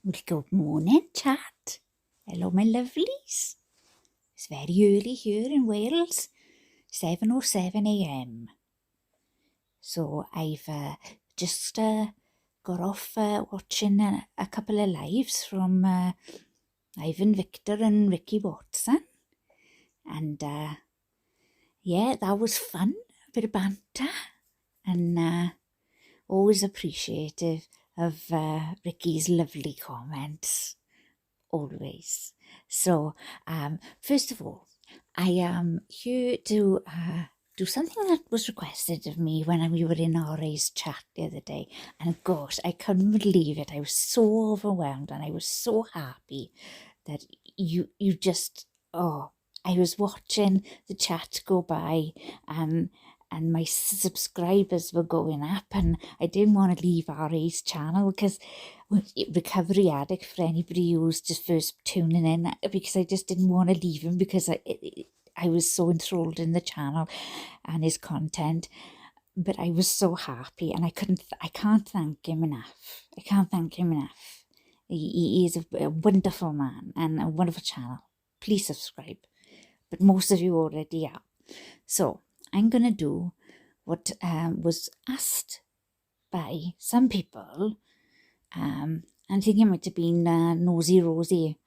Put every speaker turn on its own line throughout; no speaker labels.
Well, good morning, chat. Hello, my lovelies. It's very early here in Wales, 7:07 a.m. So I've just got off watching a couple of lives from Ivan Victor and Ricky Watson. And yeah, that was fun, a bit of banter. And always appreciative of Ricky's lovely comments. Always. So, first of all, I am here to do something that was requested of me when we were in RA's chat the other day. And gosh, I couldn't believe it. I was so overwhelmed and I was so happy that you just, I was watching the chat go by and my subscribers were going up, and I didn't want to leave RA's channel because Recovery Addict, for anybody who's just first tuning in, because I just didn't want to leave him because I was so enthralled in the channel and his content. But I was so happy, and I can't thank him enough. I can't thank him enough. He is a wonderful man and a wonderful channel. Please subscribe. But most of you already are. So I'm going to do what was asked by some people. I think it might have been Nosy Rosie.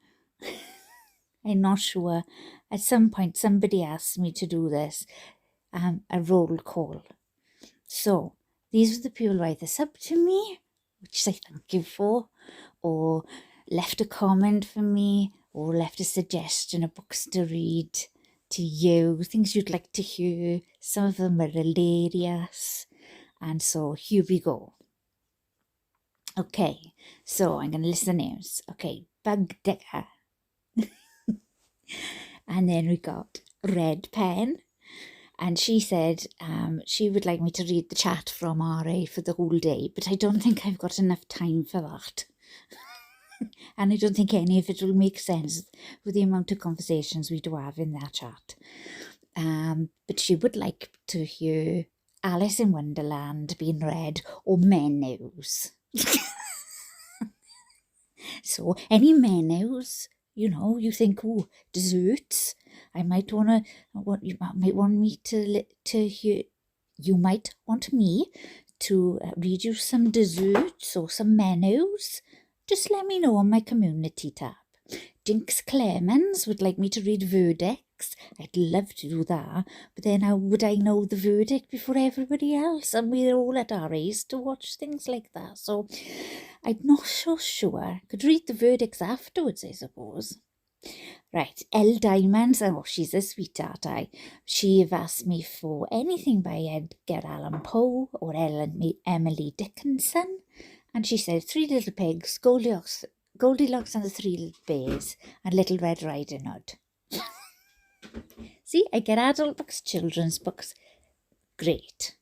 I'm not sure. At some point, somebody asked me to do this, a roll call. So these are the people who either subbed to me, which I thank you for, or left a comment for me, or left a suggestion of books to read to you, things you'd like to hear. Some of them are hilarious. And so here we go. Okay, so I'm going to list the names. Okay, Bug Digger. And then we got Red Pen. And she said she would like me to read the chat from RA for the whole day, but I don't think I've got enough time for that. And I don't think any of it will make sense with the amount of conversations we do have in that chat. But she would like to hear Alice in Wonderland being read, or menus. So any menus, you think, oh, desserts. I might you might want me to hear. You might want me to read you some desserts or some menus. Just let me know on my community tab. Jinx Clemens would like me to read verdicts. I'd love to do that, but then how would I know the verdict before everybody else? And we're all at our age to watch things like that, so I'm not so sure. Could read the verdicts afterwards, I suppose. Right, L Diamonds, oh, she's a sweetheart, She have asked me for anything by Edgar Allan Poe or Emily Dickinson, and she said Three Little Pigs, Goldilocks and the Three Little Bears, and Little Red Riding Hood. See, I get adult books, children's books. Great.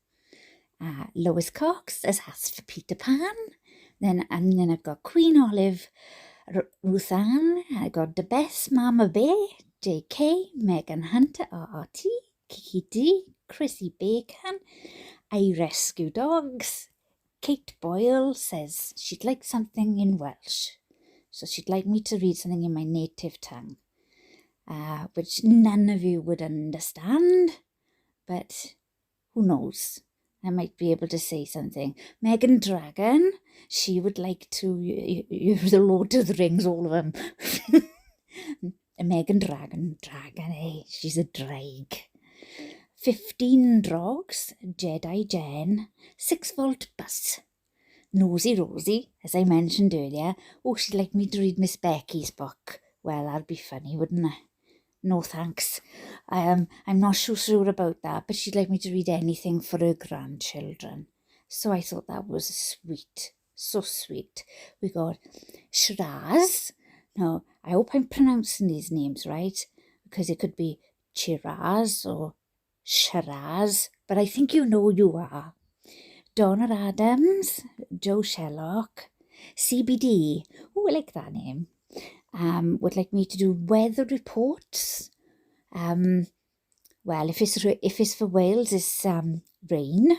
Lois Cox has asked for Peter Pan. And then I've got Queen Olive, Ruth Ann. I got The Best Mama Bear, JK, Megan Hunter, RRT, Kiki D, Chrissy Bacon, I Rescue Dogs. Kate Boyle says she'd like something in Welsh. So she'd like me to read something in my native tongue, which none of you would understand, but who knows? I might be able to say something. Megan Dragon, she would like to hear the Lord of the Rings, all of them. Megan Dragon, she's a drag. 15 Drogs, Jedi Jen, 6 Volt Bus, Nosy Rosie, as I mentioned earlier. Oh, she'd like me to read Miss Becky's book. Well, that'd be funny, wouldn't it? No thanks. I'm not so sure about that, but she'd like me to read anything for her grandchildren. So I thought that was sweet. So sweet. We got Shiraz. Now, I hope I'm pronouncing these names right, because it could be Chiraz or Shiraz, but I think you know you are. Donna Adams, Joe Sherlock, CBD. Oh, I like that name. Would like me to do weather reports. Well, if it's for Wales, it's rain,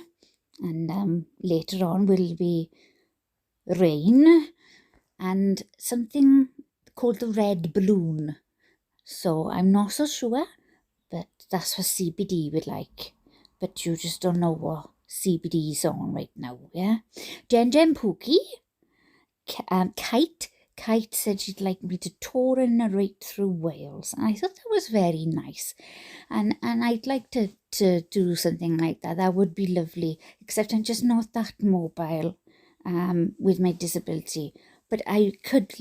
and later on will be rain. and something called the red balloon. So I'm not so sure, but that's what CBD would like. But you just don't know what CBD is on right now, yeah? Jen Pookie, Kite said she'd like me to tour and narrate through Wales. And I thought that was very nice. And I'd like to do something like that. That would be lovely, except I'm just not that mobile with my disability. But I could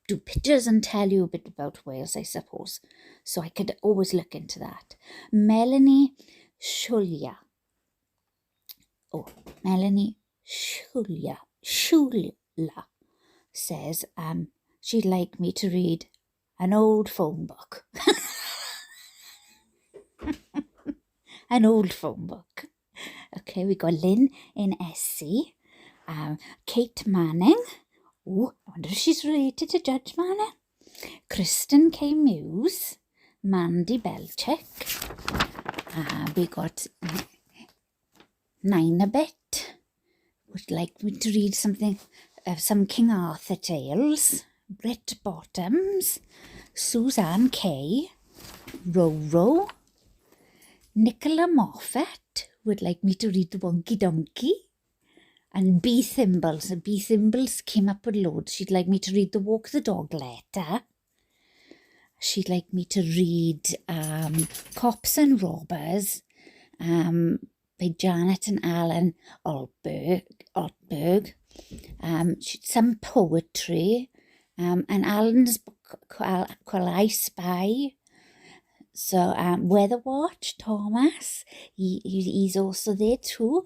do pictures and tell you a bit about Wales, I suppose. So I could always look into that. Melanie Shulia. Melanie Shulia says she'd like me to read an old phone book. An old phone book. Okay, we got Lynn in SC. Kate Manning. Oh, I wonder if she's related to Judge Manning. Kristen K. Muse. Mandy Belchick. We got Nine a Bit. Would like me to read something, some King Arthur tales. Britt Bottoms. Suzanne K. Roro. Nicola Moffat would like me to read The Wonky Donkey. And B Thimbles. B Thimbles came up with loads. She'd like me to read The Walk the Dog Letter. She'd like me to read Cops and Robbers by Janet and Alan Altberg. Some poetry. And Alan's book called I Spy. So Weather Watch, Thomas, he's also there too,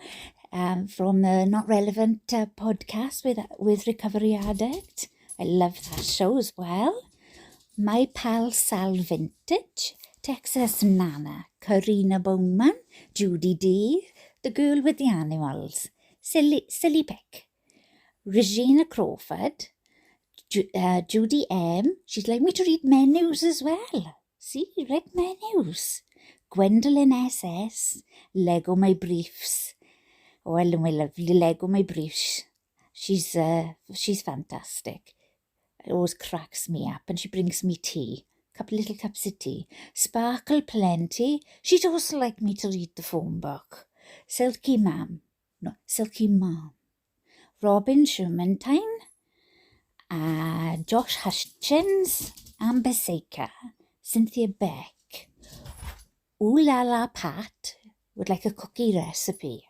from the Not Relevant podcast with Recovery Addict. I love that show as well. My Pal Sal Vintage, Texas Nana, Karina Bowman, Judy D, The Girl with the Animals, Silly Peck, Regina Crawford, Judy M. She'd like me to read menus as well. See, read menus. Gwendolyn SS, Lego My Briefs. Oh, I love my lovely Lego My Briefs. She's fantastic. It always cracks me up, and she brings me tea. Couple little cups of tea. Sparkle Plenty. She'd also like me to read the phone book. Silky Mom. Robin Shermantine. Josh Hutchins. Amber Saker. Cynthia Beck. Ooh La La Pat would like a cookie recipe.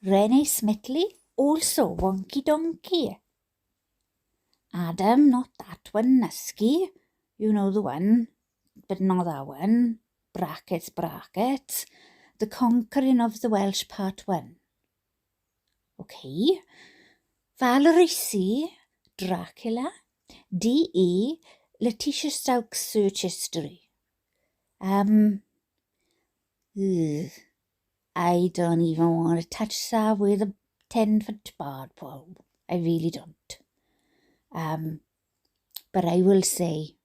Renee Smitley, also Wonky Donkey. Adam, not that one, Nusky, you know the one, but not that one. Brackets. The Conquering of the Welsh Part 1. Okay. Valerie C, Dracula. D.E, Letitia Stokes Search History. I don't even want to touch that with a 10-foot barred pole. I really don't. But I will say,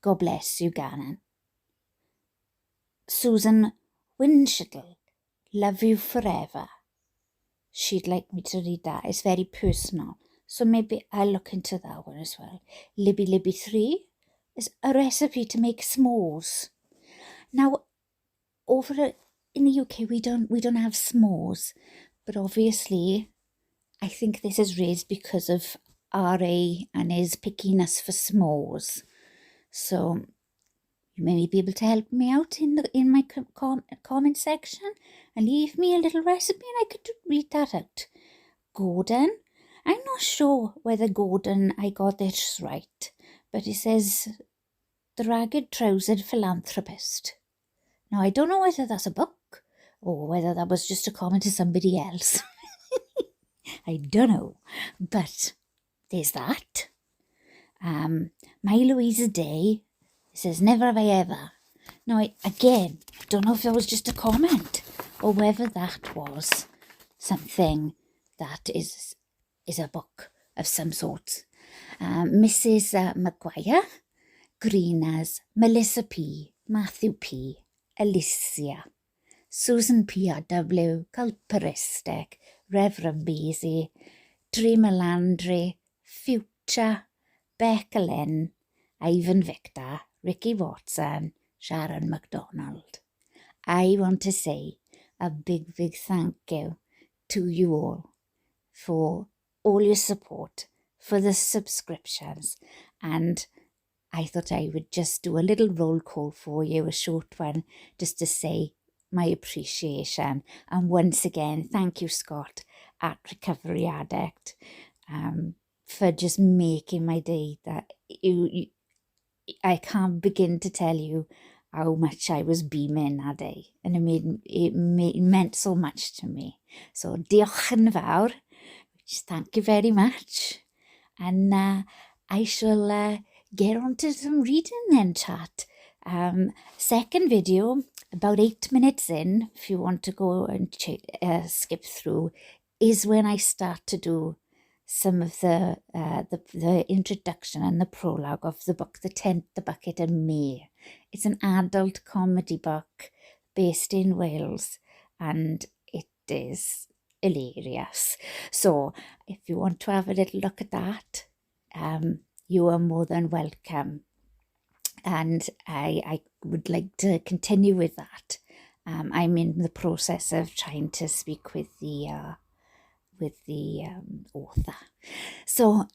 God bless you, Gannon. Susan Winchittle, Love You Forever. She'd like me to read that. It's very personal. So maybe I'll look into that one as well. Libby 3 is a recipe to make s'mores. Now, over in the UK, we don't have s'mores, but obviously, I think this is raised because of RA and his pickiness for s'mores. So you may be able to help me out in my comment section and leave me a little recipe, and I could read that out. Gordon, I'm not sure whether Gordon I got this right, but it says The Ragged Trousered Philanthropist. Now, I don't know whether that's a book or whether that was just a comment to somebody else. I don't know, but there's that. My Louisa Day says, never have I ever. Now, I don't know if that was just a comment or whether that was something that is a book of some sort. Mrs. Maguire, Greeners, Melissa P, Matthew P, Alicia, Susan PRW, Culperistic, Reverend Beasy, Dre Melandre, Future, Becca Lynn, Ivan Victor, Ricky Watson, Sharon MacDonald. I want to say a big, big thank you to you all for all your support, for the subscriptions, and I thought I would just do a little roll call for you, a short one, just to say my appreciation. And once again, thank you, Scott, at Recovery Addict, for just making my day. That I can't begin to tell you how much I was beaming that day, and it meant so much to me. So diolch yn fawr, which thank you very much, and I shall get on to some reading then, chat. Second video, about 8 minutes in, if you want to go and skip through, is when I start to do some of the introduction and the prologue of the book, The Tent, the Bucket and Me. It's an adult comedy book based in Wales, and it is hilarious. So if you want to have a little look at that, you are more than welcome. And I would like to continue with that. I'm in the process of trying to speak with the author. So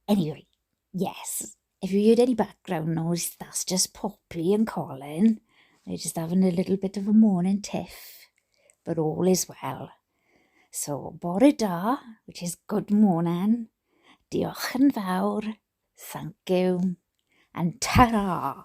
anyway, yes, if you heard any background noise, that's just Poppy and Colin. They're just having a little bit of a morning tiff, but all is well. So bore da, which is good morning, diolch yn fawr, thank you, and ta-ra!